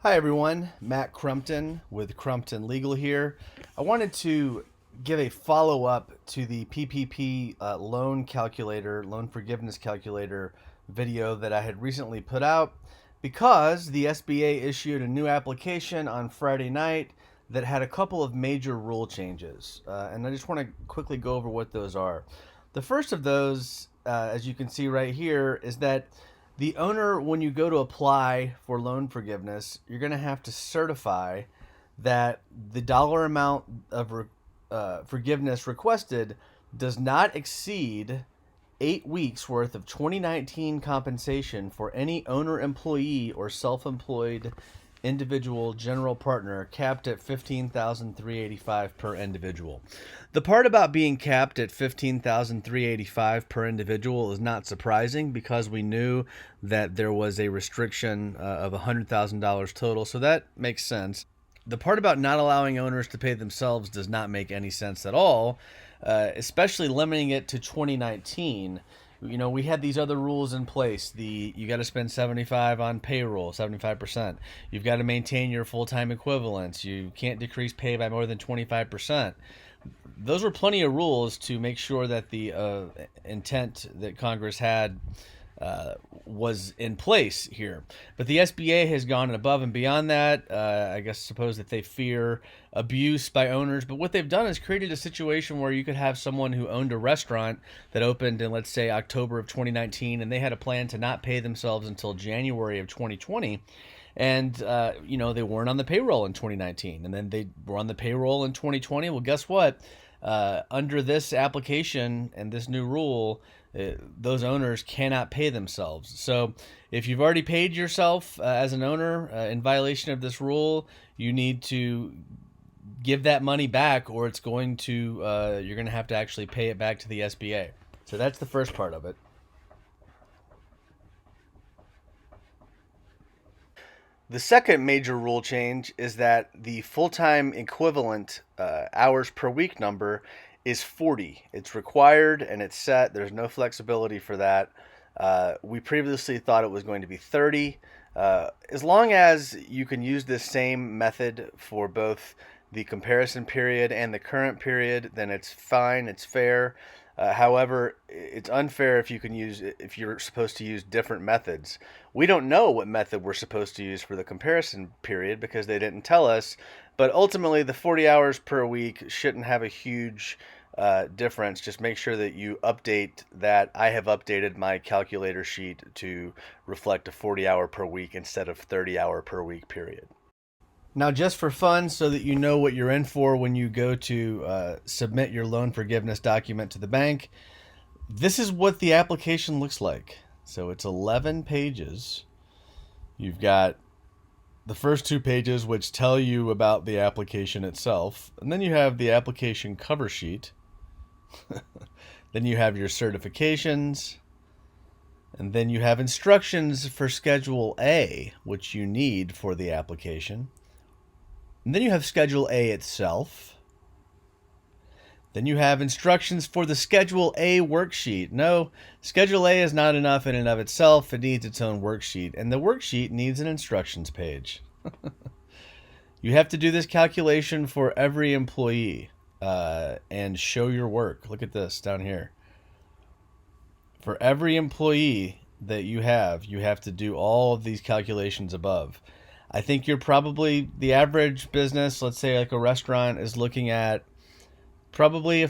Hi everyone, Matt Crumpton with Crumpton Legal here. I wanted to give a follow-up to the PPP loan forgiveness calculator video that I had recently put out because the SBA issued a new application on Friday night that had a couple of major rule changes. And I just want to quickly go over what those are. The first of those, as you can see right here, is that the owner, when you go to apply for loan forgiveness, you're going to have to certify that the dollar amount of forgiveness requested does not exceed 8 weeks worth of 2019 compensation for any owner employee or self-employed individual general partner capped at $15,385 per individual. The part about being capped at $15,385 per individual is not surprising because we knew that there was a restriction of $100,000 total, so that makes sense. The part about not allowing owners to pay themselves does not make any sense at all, especially limiting it to 2019. You know, we had these other rules in place. You got to spend 75 on payroll, 75%. You've got to maintain your full-time equivalents. You can't decrease pay by more than 25%. Those were plenty of rules to make sure that the intent that Congress had was in place here. But the SBA has gone above and beyond that. I guess suppose that they fear abuse by owners. But what they've done is created a situation where you could have someone who owned a restaurant that opened in, let's say, October of 2019, and they had a plan to not pay themselves until January of 2020. And, they weren't on the payroll in 2019, and then they were on the payroll in 2020. Well, guess what? Under this application and this new rule, those owners cannot pay themselves. So if you've already paid yourself as an owner in violation of this rule, you need to give that money back, or it's going to you're going to have to actually pay it back to the SBA. So that's the first part of it. The second major rule change is that the full-time equivalent hours per week number is 40. It's required and it's set. There's no flexibility for that. We previously thought it was going to be 30. As long as you can use this same method for both the comparison period and the current period, then it's fine, it's fair. However, it's unfair if you're supposed to use different methods. We don't know what method we're supposed to use for the comparison period because they didn't tell us. But ultimately, the 40 hours per week shouldn't have a huge difference. Just make sure that you update that. I have updated my calculator sheet to reflect a 40-hour per week instead of 30-hour per week period. Now, just for fun, so that you know what you're in for when you go to submit your loan forgiveness document to the bank, this is what the application looks like. So it's 11 pages. You've got the first 2 pages, which tell you about the application itself. And then you have the application cover sheet. Then you have your certifications. And then you have instructions for Schedule A, which you need for the application. And then you have Schedule A itself. Then you have instructions for the Schedule A worksheet. No, Schedule A is not enough in and of itself. It needs its own worksheet. And the worksheet needs an instructions page. You have to do this calculation for every employee and show your work. Look at this down here. For every employee that you have to do all of these calculations above. I think you're probably, the average business, let's say like a restaurant, is looking at probably,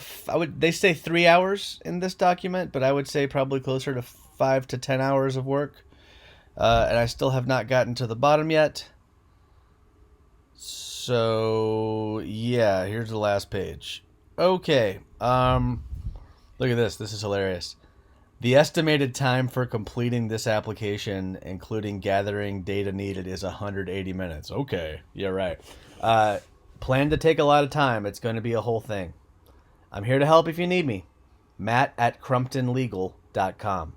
they say 3 hours in this document, but I would say probably closer to 5 to 10 hours of work. And I still have not gotten to the bottom yet. So yeah, here's the last page. Okay. Look at this. This is hilarious. The estimated time for completing this application, including gathering data needed, is 180 minutes. Okay, yeah, right. Plan to take a lot of time. It's going to be a whole thing. I'm here to help if you need me. Matt at crumptonlegal.com.